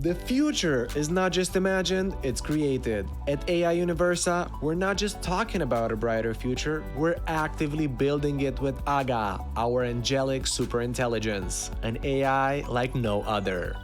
The future is not just imagined, it's created. At AI Universa, we're not just talking about a brighter future, we're actively building it with AGA, our angelic superintelligence, an AI like no other.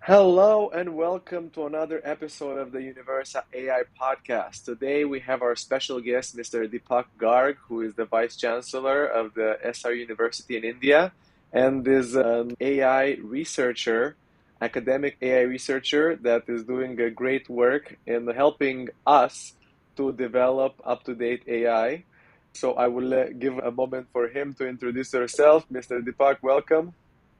Hello and welcome to another episode of the Universa AI podcast. Today we have our special guest, Mr. Deepak Garg, who is the Vice Chancellor of the SR University in India and is an AI researcher, academic AI researcher that is doing a great work in helping us to develop up-to-date AI. So I will give a moment for him to introduce herself. Mr. Deepak, welcome.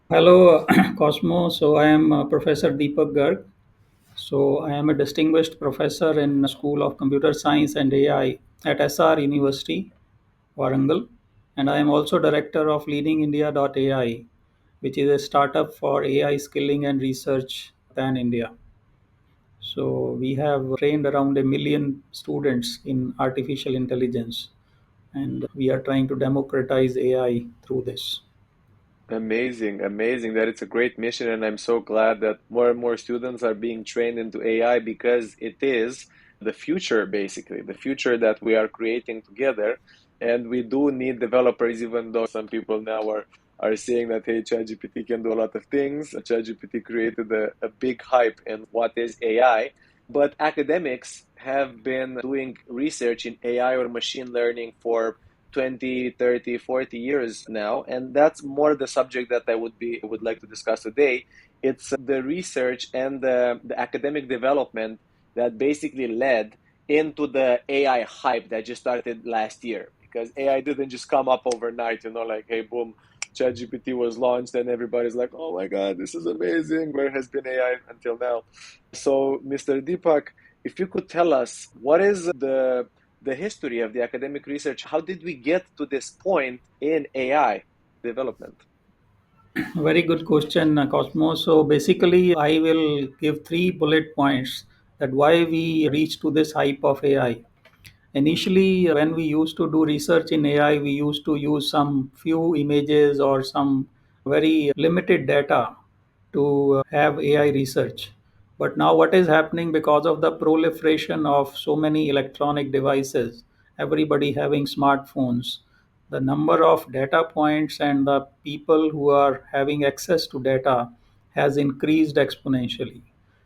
Hello, Cosmo. So I am Professor Deepak Garg. So I am a distinguished professor in School of Computer Science and AI at SR University, Warangal, and I am also director of leadingindia.ai, which is a startup for AI skilling and research pan India. So we have trained around 1 million students in artificial intelligence, and we are trying to democratize AI through this. Amazing, amazing. That it's a great mission, and I'm so glad that more and more students are being trained into AI because it is the future, basically, the future that we are creating together. And we do need developers, even though some people now are saying that, hey, ChatGPT can do a lot of things. ChatGPT created a big hype in what is AI. But academics have been doing research in AI or machine learning for 20, 30, 40 years now, and that's more the subject that I would like to discuss today. It's the research and the academic development that basically led into the AI hype that just started last year, because AI didn't just come up overnight, like, hey, boom, ChatGPT was launched and everybody's like, oh my god, this is amazing. Where has been AI until now? So Mr. Deepak, if you could tell us what is the history of the academic research. How did we get to this point in AI development? Very good question, Cosmo. So basically, I will give 3 bullet points that why we reached to this hype of AI. Initially, when we used to do research in AI, we used to use some few images or some very limited data to have AI research. But now, what is happening because of the proliferation of so many electronic devices, everybody having smartphones, the number of data points and the people who are having access to data has increased exponentially.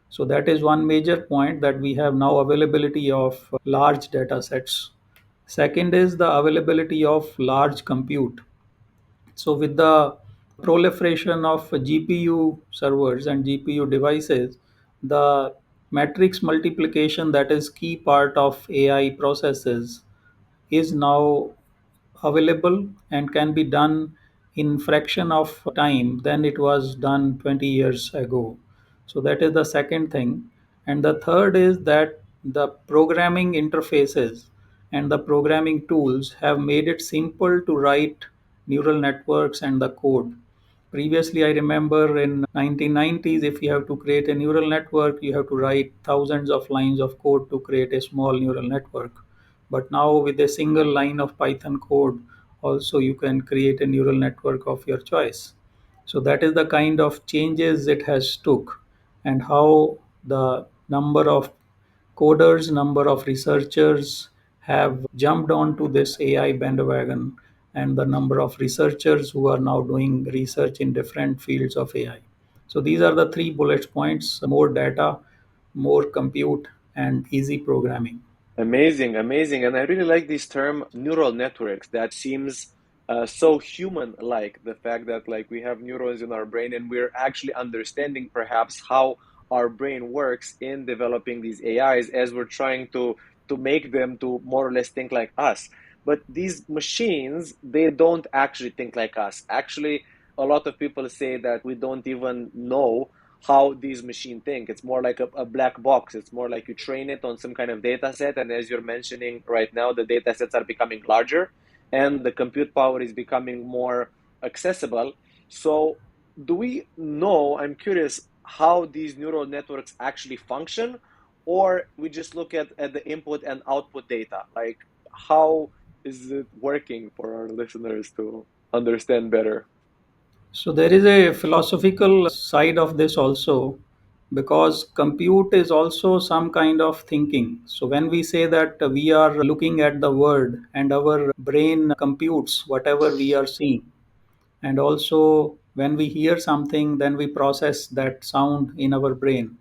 So that is one major point, that we have now availability of large data sets. Second is the availability of large compute. So with the proliferation of GPU servers and GPU devices, the matrix multiplication, that is key part of AI processes, is now available and can be done in fraction of time than it was done 20 years ago. So that is the second thing. And the third is that the programming interfaces and the programming tools have made it simple to write neural networks and the code. Previously, I remember in 1990s, if you have to create a neural network, you have to write thousands of lines of code to create a small neural network. But now with a single line of Python code, also you can create a neural network of your choice. So that is the kind of changes it has took, and how the number of coders, number of researchers have jumped onto this AI bandwagon, and the number of researchers who are now doing research in different fields of AI. So these are the 3 bullet points: more data, more compute, and easy programming. Amazing, amazing. And I really like this term neural networks. That seems so human-like. The fact that like we have neurons in our brain and we're actually understanding perhaps how our brain works in developing these AIs as we're trying to make them to more or less think like us. But these machines, they don't actually think like us. Actually, a lot of people say that we don't even know how these machines think. It's more like a black box. It's more like you train it on some kind of data set. And as you're mentioning right now, the data sets are becoming larger and the compute power is becoming more accessible. So, do we know? I'm curious how these neural networks actually function, or we just look at the input and output data? Like, how is it working for our listeners to understand better? So there is a philosophical side of this also, because compute is also some kind of thinking. So when we say that we are looking at the word and our brain computes whatever we are seeing, and also when we hear something, then we process that sound in our brain.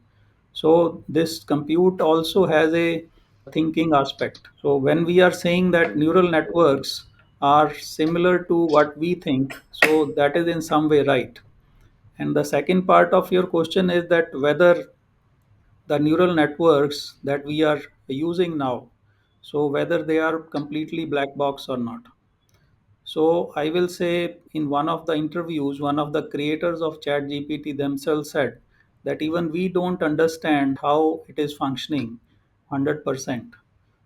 So this compute also has a thinking aspect. So when we are saying that neural networks are similar to what we think, so that is in some way right. And the second part of your question is that whether the neural networks that we are using now, so whether they are completely black box or not. So I will say in one of the interviews, one of the creators of ChatGPT themselves said that even we don't understand how it is functioning 100%.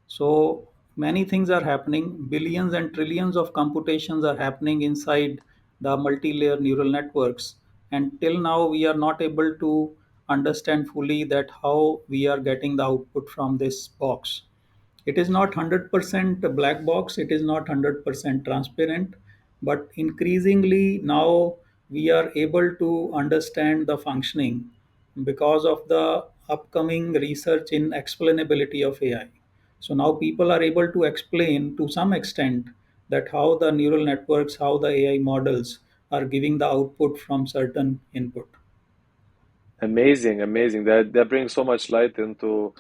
So many things are happening, billions and trillions of computations are happening inside the multi-layer neural networks. And till now, we are not able to understand fully that how we are getting the output from this box. It is not 100% black box, it is not 100% transparent, but increasingly now we are able to understand the functioning because of the upcoming research in explainability of AI. So now people are able to explain to some extent that how the neural networks, how the AI models are giving the output from certain input. Amazing, amazing. That brings so much light into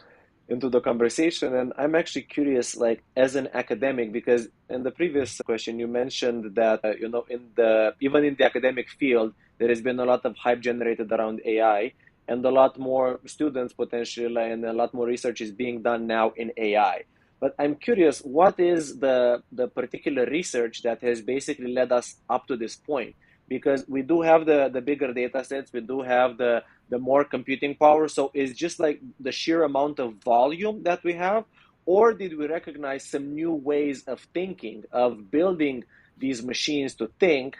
the conversation. And I'm actually curious, like as an academic, because in the previous question you mentioned that in the even in the academic field there has been a lot of hype generated around AI, and a lot more students potentially and a lot more research is being done now in AI. But I'm curious, what is the particular research that has basically led us up to this point? Because we do have the bigger data sets, we do have the more computing power. So it's just like the sheer amount of volume that we have, or did we recognize some new ways of thinking, of building these machines to think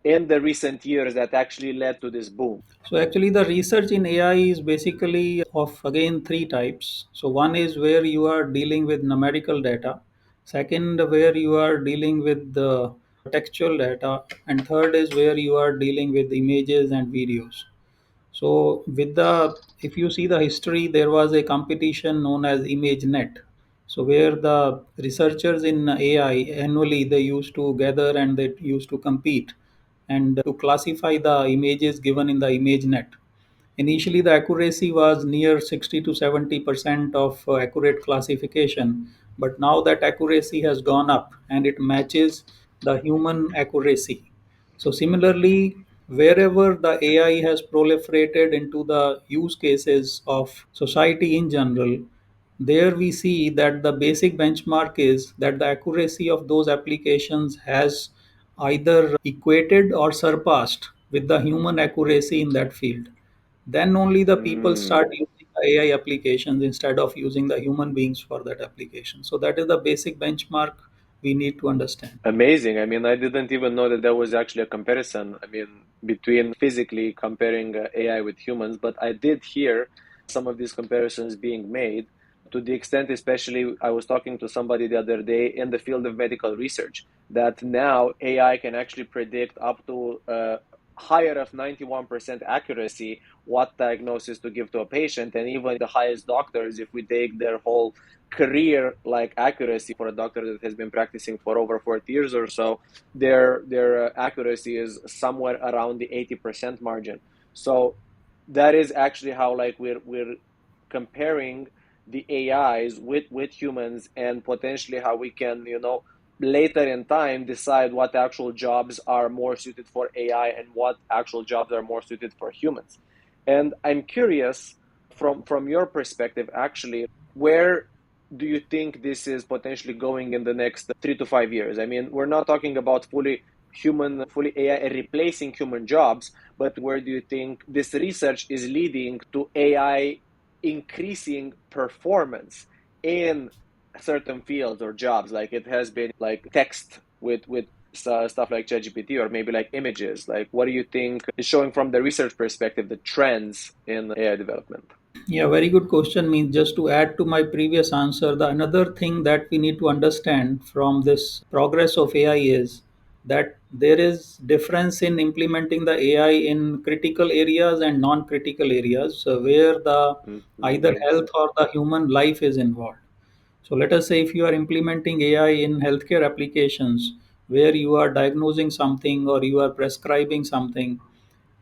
in the recent years that actually led to this boom? So actually, the research in AI is basically of again three types. So one is where you are dealing with numerical data, second where you are dealing with the textual data, and third is where you are dealing with images and videos. So with the if you see the history, there was a competition known as ImageNet. So where the researchers in AI annually they used to gather and they used to compete and to classify the images given in the ImageNet. Initially, the accuracy was near 60 to 70% of accurate classification, but now that accuracy has gone up and it matches the human accuracy. So, similarly, wherever the AI has proliferated into the use cases of society in general, there we see that the basic benchmark is that the accuracy of those applications has either equated or surpassed with the human accuracy in that field. Then only the people start Mm. using the AI applications instead of using the human beings for that application. So that is the basic benchmark we need to understand. Amazing. I mean, I didn't even know that there was actually a comparison, I mean, between physically comparing AI with humans, but I did hear some of these comparisons being made to the extent, especially, I was talking to somebody the other day in the field of medical research, that now AI can actually predict up to higher of 91% accuracy what diagnosis to give to a patient. And even the highest doctors, if we take their whole career like accuracy for a doctor that has been practicing for over 40 years or so, their accuracy is somewhere around the 80% margin. So that is actually how like we're comparing the AIs with humans, and potentially how we can later in time decide what actual jobs are more suited for AI and what actual jobs are more suited for humans. And I'm curious, from your perspective, actually, where do you think this is potentially going in the next 3 to 5 years? I mean, we're not talking about fully AI replacing human jobs, but where do you think this research is leading to AI increasing performance in certain fields or jobs, like it has been like text with stuff like ChatGPT, or maybe like images? Like, what do you think is showing from the research perspective the trends in AI development? Yeah, very good question. Means just to add to my previous answer, the another thing that we need to understand from this progress of AI is that there is difference in implementing the AI in critical areas and non-critical areas, where the either Hmm. health or the human life is involved. So let us say if you are implementing AI in healthcare applications where you are diagnosing something or you are prescribing something,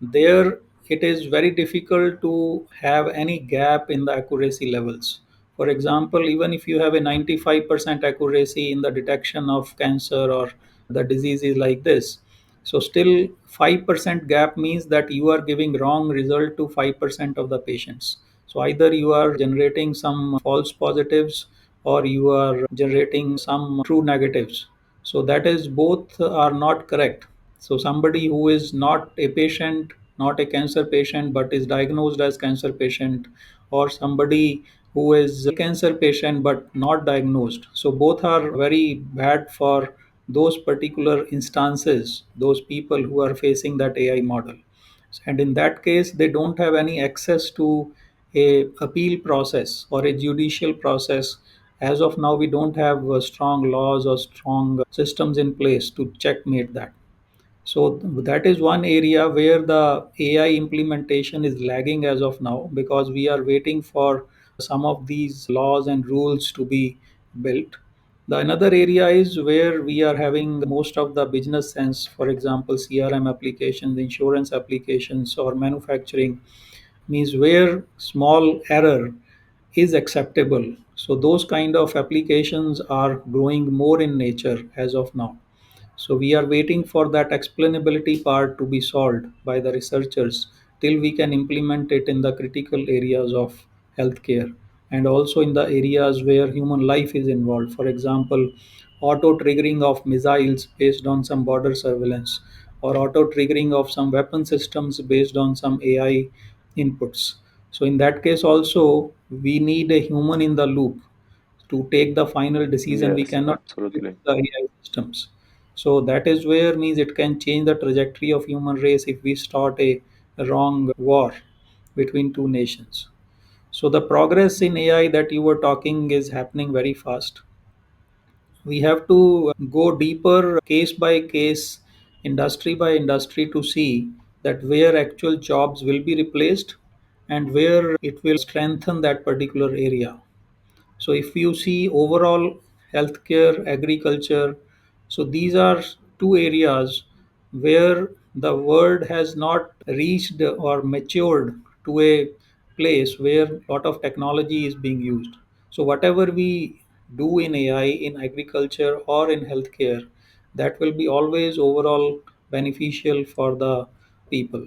there it is very difficult to have any gap in the accuracy levels. For example, even if you have a 95% accuracy in the detection of cancer or the diseases like this, so still 5% gap means that you are giving wrong result to 5% of the patients. So either you are generating some false positives or you are generating some true negatives. So that is both are not correct. So somebody who is not a patient, not a cancer patient, but is diagnosed as cancer patient, or somebody who is a cancer patient but not diagnosed. So both are very bad for those particular instances, those people who are facing that AI model. And in that case, they don't have any access to a appeal process or a judicial process. As of now, we don't have strong laws or strong systems in place to checkmate that. So that is one area where the AI implementation is lagging as of now, because we are waiting for some of these laws and rules to be built. The another area is where we are having most of the business sense, for example, CRM applications, insurance applications, or manufacturing, means where small error is acceptable. So those kind of applications are growing more in nature as of now. So we are waiting for that explainability part to be solved by the researchers till we can implement it in the critical areas of healthcare and also in the areas where human life is involved. For example, auto triggering of missiles based on some border surveillance, or auto triggering of some weapon systems based on some AI inputs. So in that case also we need a human in the loop to take the final decision. We Yes, cannot do it absolutely. with the AI systems. So that is where means it can change the trajectory of human race if we start a wrong war between two nations. So the progress in AI that you were talking is happening very fast. We have to go deeper case by case, industry by industry, to see that where actual jobs will be replaced and where it will strengthen that particular area. So if you see overall healthcare, agriculture, so these are two areas where the world has not reached or matured to a place where a lot of technology is being used. So whatever we do in AI, in agriculture or in healthcare, that will be always overall beneficial for the people.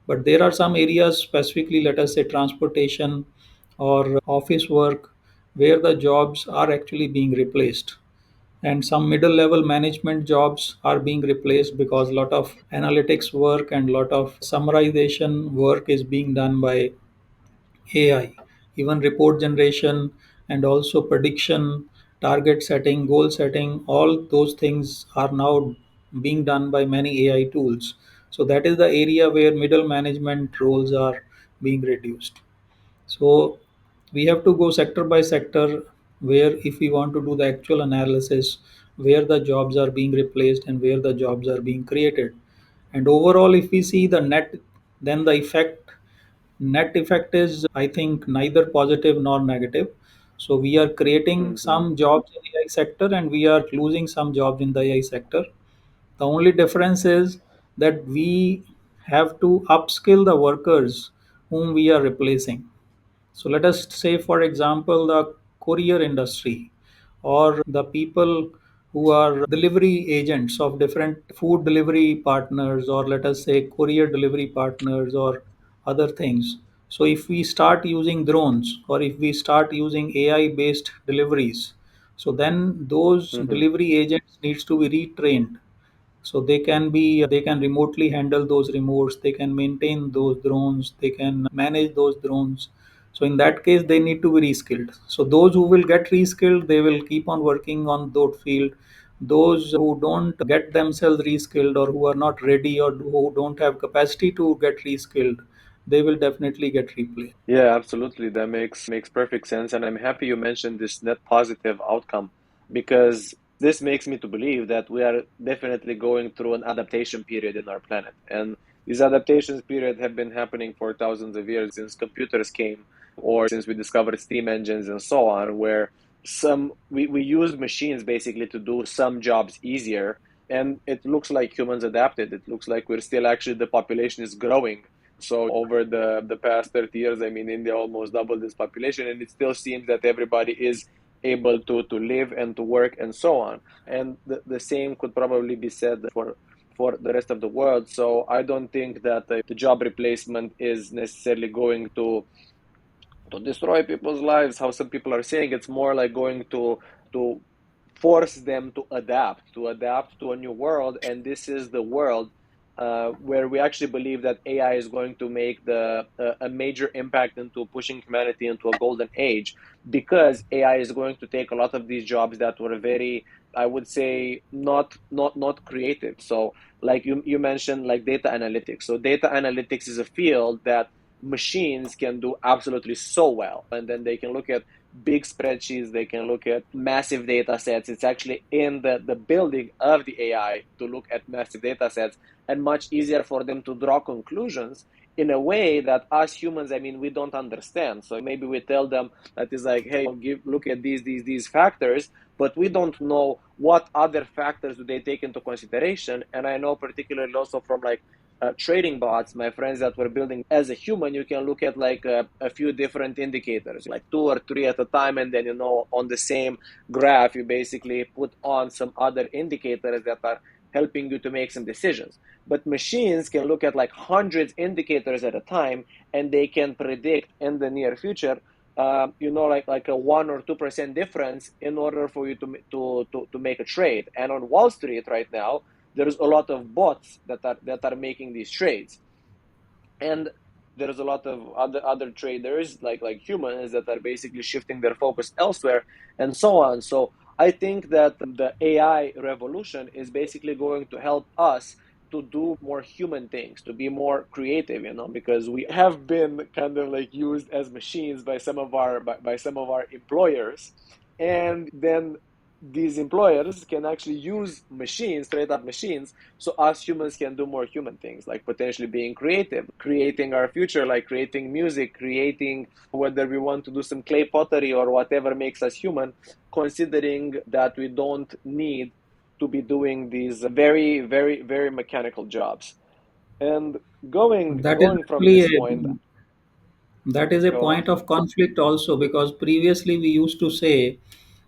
But there are some areas, specifically, let us say transportation or office work, where the jobs are actually being replaced. And some middle level management jobs are being replaced because a lot of analytics work and a lot of summarization work is being done by AI. Even report generation and also prediction, target setting, goal setting, all those things are now being done by many AI tools. So that is the area where middle management roles are being reduced. So we have to go sector by sector, where if we want to do the actual analysis, where the jobs are being replaced and where the jobs are being created. And overall, if we see the net, then the net effect is, I think, neither positive nor negative. So we are creating Hmm. some jobs in AI sector and we are losing some jobs in the AI sector. The only difference is that we have to upskill the workers whom we are replacing. So let us say, for example, the courier industry or the people who are delivery agents of different food delivery partners, or let us say courier delivery partners or other things. So if we start using drones or if we start using AI based deliveries, so then those Hmm. delivery agents needs to be retrained, so they can remotely handle those remotes, they can maintain those drones, they can manage those drones. So in that case they need to be reskilled. So those who will get reskilled, they will keep on working on that field. Those who don't get themselves reskilled or who are not ready or who don't have capacity to get reskilled, they will definitely get replaced. Yeah, absolutely. That makes perfect sense. And I'm happy you mentioned this net positive outcome because this makes me to believe that we are definitely going through an adaptation period in our planet. And these adaptations periods have been happening for thousands of years since computers came or since we discovered steam engines and so on, where we use machines basically to do some jobs easier. And it looks like humans adapted. It looks like we're still actually the population is growing. So over the past 30 years, I mean, India almost doubled its population, and it still seems that everybody is able to live and to work and so on. And the same could probably be said for the rest of the world. So I don't think that the job replacement is necessarily going to destroy people's lives, how some people are saying. It's more like going to force them to adapt to a new world. And this is the world where we actually believe that AI is going to make a major impact into pushing humanity into a golden age, because AI is going to take a lot of these jobs that were very, I would say, not creative. So like you mentioned, like data analytics. So data analytics is a field that machines can do absolutely so well. And then they can look at big spreadsheets, they can look at massive data sets. It's actually in the building of the AI to look at massive data sets, and much easier for them to draw conclusions in a way that us humans, I mean, we don't understand. So maybe we tell them that is like, hey, look at these factors, but we don't know what other factors do they take into consideration. And I know particularly also from like trading bots, my friends that were building, as a human, you can look at like a few different indicators, like two or three at a time. And then, on the same graph, you basically put on some other indicators that are helping you to make some decisions. But machines can look at like hundreds indicators at a time, and they can predict in the near future, like a 1 or 2% difference in order for you to make a trade. And on Wall Street right now, there's a lot of bots that are making these trades, and there's a lot of other traders like humans that are basically shifting their focus elsewhere and so on. So I think that the AI revolution is basically going to help us to do more human things, to be more creative, because we have been kind of like used as machines by some of our employers. And then these employers can actually use machines, straight up machines, so us humans can do more human things, like potentially being creative, creating our future, like creating music, creating whether we want to do some clay pottery or whatever makes us human, considering that we don't need to be doing these very, very, very mechanical jobs. And going That is going from actually this point, that is a go point on. of conflict also, because previously we used to say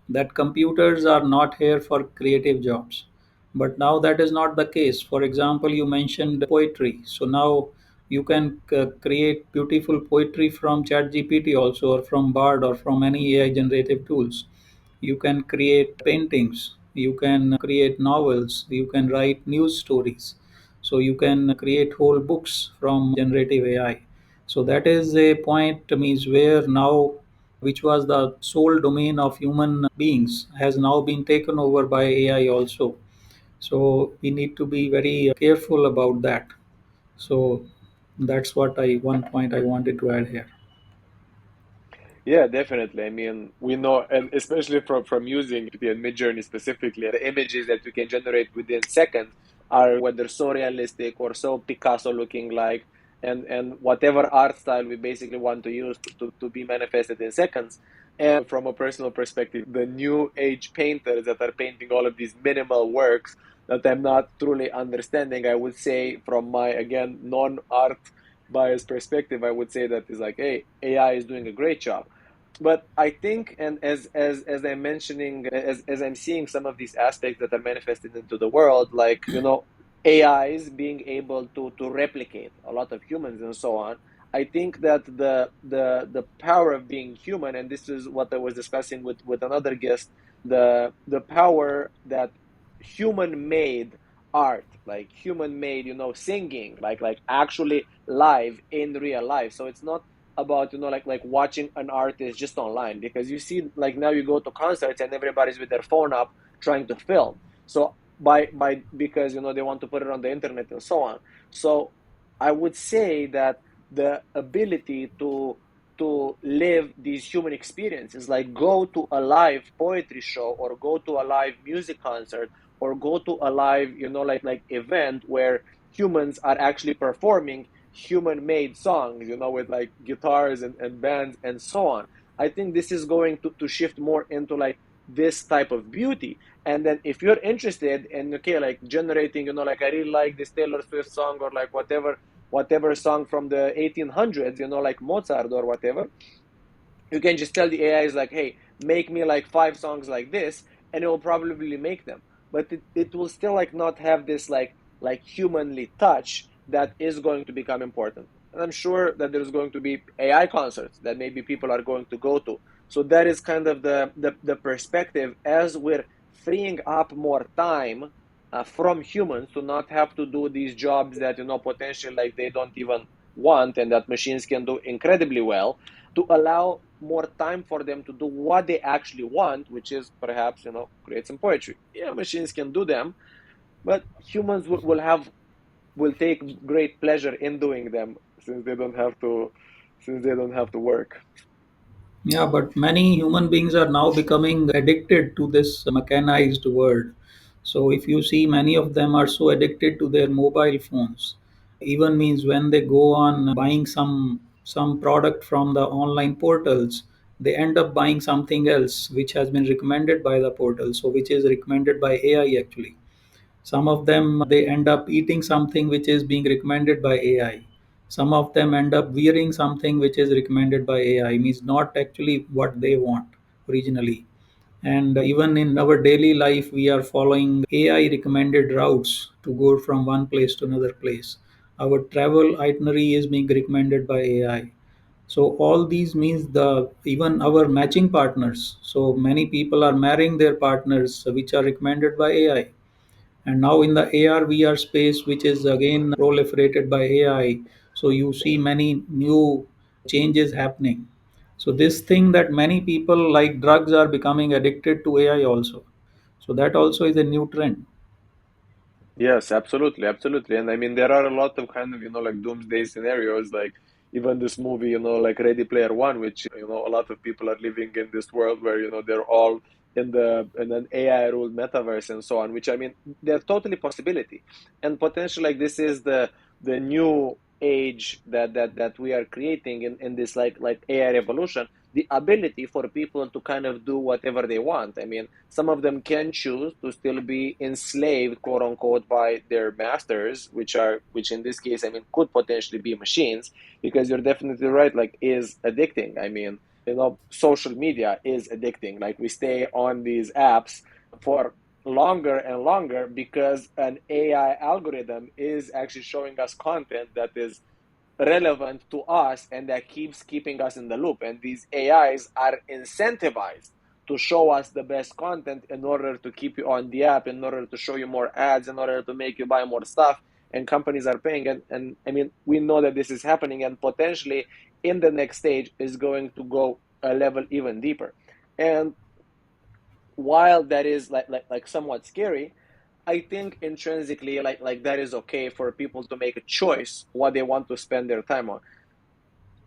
that computers are not here for creative jobs. But now that is not the case. For example, you mentioned poetry. So now you can create beautiful poetry from ChatGPT also, or from Bard, or from any AI generative tools. You can create paintings, you can create novels, you can write news stories. So you can create whole books from generative AI. So that is a point means where now, which was the sole domain of human beings, has now been taken over by AI also. So we need to be very careful about that. So that's what I one point I wanted to add here. Yeah, definitely. I mean, we know, and especially from using GPT and Midjourney specifically, the images that you can generate within seconds are whether so realistic or so Picasso looking like, and whatever art style we basically want to use to be manifested in seconds. And from a personal perspective, the new age painters that are painting all of these minimal works that I'm not truly understanding, I would say from my, again, non-art bias perspective, I would say that is like, hey, AI is doing a great job. But I think, and as I'm mentioning, as I'm seeing some of these aspects that are manifested into the world, like, AIs being able to replicate a lot of humans and so on. I think that the power of being human, and this is what I was discussing with another guest, the power that human made art, like human made, singing, like actually live in real life. So it's not about, like watching an artist just online, because you see, like, now you go to concerts and everybody's with their phone up trying to film. So by because they want to put it on the internet and so on. So I would say that the ability to live these human experiences, like go to a live poetry show or go to a live music concert or go to a live, like event where humans are actually performing human made songs, with like guitars and bands and so on. I think this is going to shift more into like this type of beauty. And then if you're interested in, okay, like generating, like I really like this Taylor Swift song or like whatever song from the 1800s, like Mozart or whatever, you can just tell the AI is like, hey, make me like 5 songs like this, and it will probably make them. But it will still like not have this like humanly touch that is going to become important. And I'm sure that there's going to be AI concerts that maybe people are going to go to. So that is kind of the perspective as we're freeing up more time from humans to not have to do these jobs that potentially like they don't even want and that machines can do incredibly well, to allow more time for them to do what they actually want, which is perhaps, create some poetry. Yeah, machines can do them, but humans will take great pleasure in doing them since they don't have to work. Yeah, but many human beings are now becoming addicted to this mechanized world. So if you see, many of them are so addicted to their mobile phones. Even means when they go on buying some product from the online portals, they end up buying something else which has been recommended by the portal, so which is recommended by AI actually. Some of them they end up eating something which is being recommended by AI. Some of them end up wearing something which is recommended by AI, means not actually what they want originally. And even in our daily life, we are following AI recommended routes to go from one place to another place. Our travel itinerary is being recommended by AI. So all these means the even our matching partners. So many people are marrying their partners which are recommended by AI. And now in the AR VR space, which is again proliferated by AI, so you see many new changes happening. So this thing that many people like drugs are becoming addicted to AI also. So that also is a new trend. Yes, absolutely, absolutely. And I mean, there are a lot of kind of, like doomsday scenarios, like even this movie, like Ready Player One, which, a lot of people are living in this world where, they're all in an AI ruled metaverse and so on, which I mean, they're totally possibility. And potentially like this is the new age that we are creating in this like AI revolution, the ability for people to kind of do whatever they want. I mean, some of them can choose to still be enslaved, quote unquote, by their masters, which in this case, I mean, could potentially be machines, because you're definitely right, like, is addicting. I mean, social media is addicting. Like, we stay on these apps for longer and longer because an AI algorithm is actually showing us content that is relevant to us and that keeps keeping us in the loop. And these AIs are incentivized to show us the best content in order to keep you on the app, in order to show you more ads, in order to make you buy more stuff. And companies are paying. And I mean, we know that this is happening, and potentially in the next stage is going to go a level even deeper. And while that is like somewhat scary, I think intrinsically like that is okay for people to make a choice what they want to spend their time on,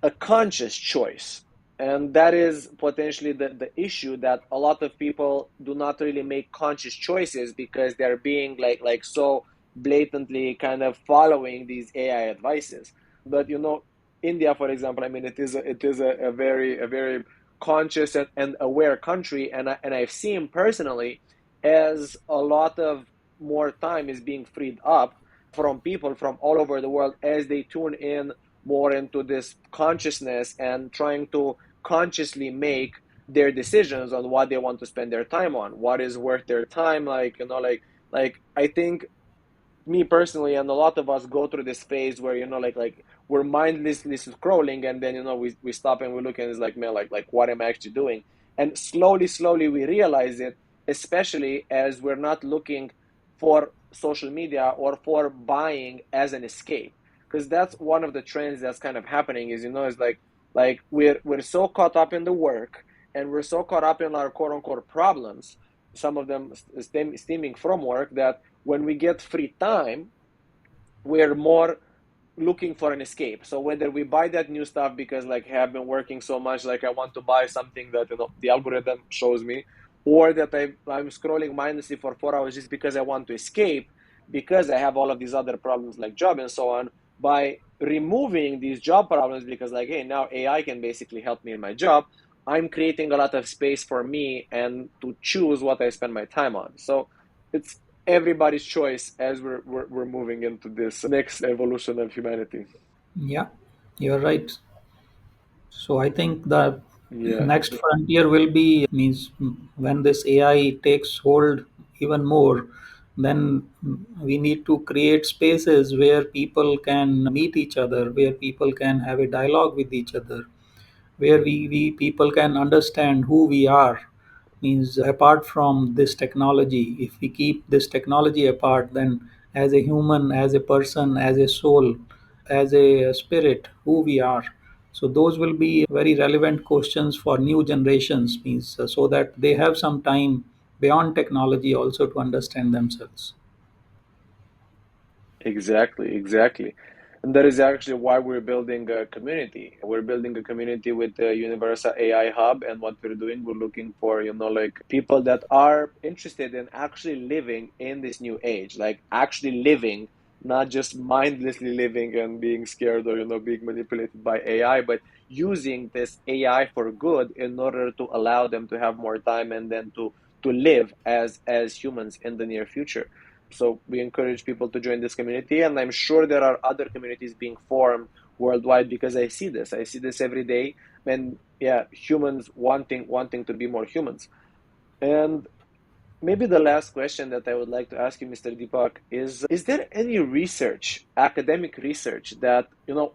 a conscious choice. And that is potentially the issue, that a lot of people do not really make conscious choices because they're being like so blatantly kind of following these AI advices. But India, for example, I mean, it is a very conscious and aware country, and I've seen personally as a lot of more time is being freed up from people from all over the world as they tune in more into this consciousness and trying to consciously make their decisions on what they want to spend their time on, what is worth their time. Like, like I think me personally and a lot of us go through this phase where like we're mindlessly scrolling, and then we stop and we look and it's like, man, like what am I actually doing? And slowly we realize it, especially as we're not looking for social media or for buying as an escape, because that's one of the trends that's kind of happening is is like we're so caught up in the work, and we're so caught up in our quote unquote problems, some of them stemming from work, that when we get free time, we're more looking for an escape. So whether we buy that new stuff because like hey, I've been working so much, like I want to buy something that the algorithm shows me, or that I'm scrolling mindlessly for 4 hours just because I want to escape, because I have all of these other problems like job and so on. By removing these job problems, because like hey, now AI can basically help me in my job, I'm creating a lot of space for me and to choose what I spend my time on. So it's everybody's choice as we're moving into this next evolution of humanity. Yeah, you're right. So I think the Yeah, next frontier will be means when this AI takes hold even more, then we need to create spaces where people can meet each other, where people can have a dialogue with each other, where we people can understand who we are. Means apart from this technology, if we keep this technology apart, then as a human, as a person, as a soul, as a spirit, who we are. So those will be very relevant questions for new generations, means so that they have some time beyond technology also to understand themselves. exactly, exactly. And that is actually why we're building a community. We're building a community with the Universa AI Hub, and what we're doing, we're looking for, like people that are interested in actually living in this new age, like actually living, not just mindlessly living and being scared or, being manipulated by AI, but using this AI for good in order to allow them to have more time and then to live as humans in the near future. So we encourage people to join this community, and I'm sure there are other communities being formed worldwide, because I see this every day. And yeah, humans wanting to be more humans. And maybe the last question that I would like to ask you, Mr. Deepak, is there any research, academic research, that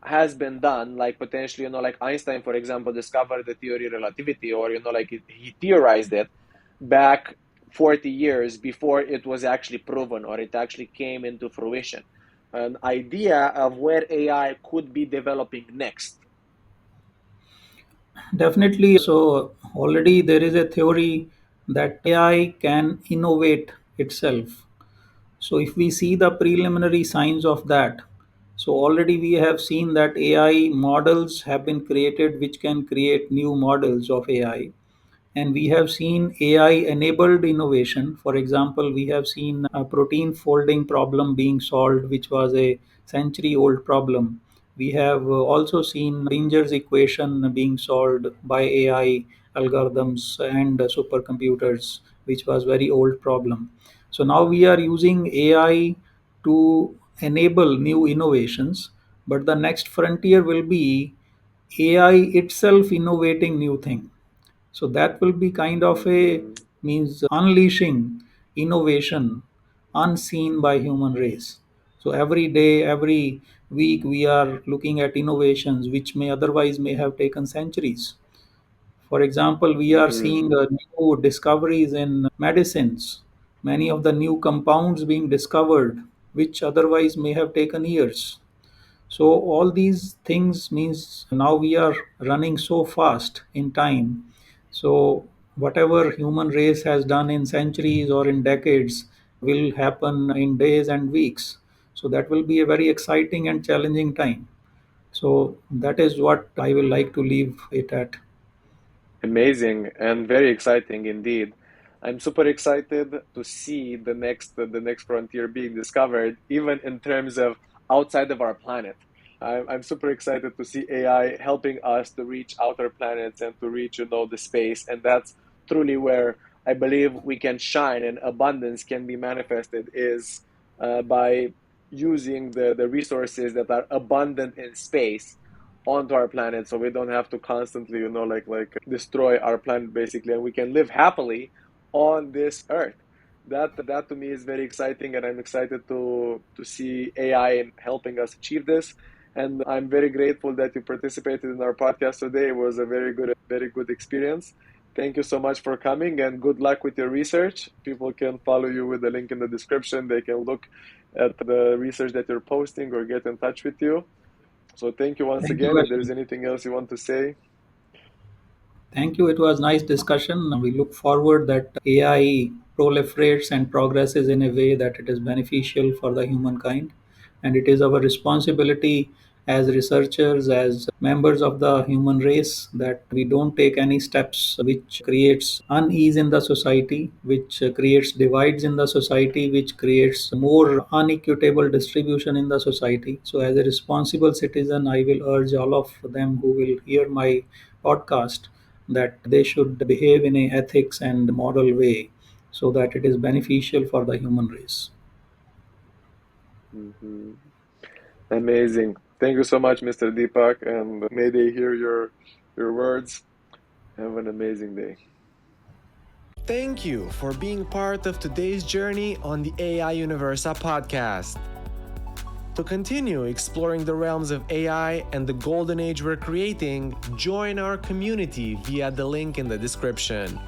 has been done, like potentially, like Einstein, for example, discovered the theory of relativity, or like he theorized it back 40 years before it was actually proven, or it actually came into fruition, an idea of where AI could be developing next. Definitely. So already there is a theory that AI can innovate itself. So if we see the preliminary signs of that, so already we have seen that AI models have been created which can create new models of AI. And we have seen AI enabled innovation. For example, we have seen a protein folding problem being solved, which was a century old problem. We have also seen Schrodinger's equation being solved by AI algorithms and supercomputers, which was very old problem. So now we are using AI to enable new innovations, but the next frontier will be AI itself innovating new thing. So that will be kind of a Mhm. means unleashing innovation unseen by human race. So every day, every week, we are looking at innovations which may otherwise may have taken centuries. For example, we are Mhm. seeing new discoveries in medicines, many of the new compounds being discovered, which otherwise may have taken years. So all these things means now we are running so fast in time. So whatever human race has done in centuries or in decades will happen in days and weeks. So that will be a very exciting and challenging time. So that is what I will like to leave it at. Amazing and very exciting indeed. I'm super excited to see the next frontier being discovered, even in terms of outside of our planet. I'm super excited to see AI helping us to reach outer planets and to reach, the space, and that's truly where I believe we can shine and abundance can be manifested, is by using the resources that are abundant in space onto our planet, so we don't have to constantly, destroy our planet basically, and we can live happily on this earth. That to me is very exciting, and I'm excited to see AI helping us achieve this. And I'm very grateful that you participated in our podcast today. It was a very good experience. Thank you so much for coming, and good luck with your research. People can follow you with the link in the description. They can look at the research that you're posting or get in touch with you. So thank you once Thank you again. If very there's much. anything else you want to say, Thank you. It was nice discussion. We look forward that AI proliferates and progresses in a way that it is beneficial for the humankind. And it is our responsibility as researchers, as members of the human race, that we don't take any steps which creates unease in the society, which creates divides in the society, which creates more unequitable distribution in the society. So as a responsible citizen, I will urge all of them who will hear my podcast that they should behave in a ethics and moral way so that it is beneficial for the human race. Hmm. Amazing. Thank you so much, Mr. Deepak, and may they hear your words. Have an amazing day. Thank you for being part of today's journey on the AI Universa podcast. To continue exploring the realms of AI and the golden age we're creating, join our community via the link in the description.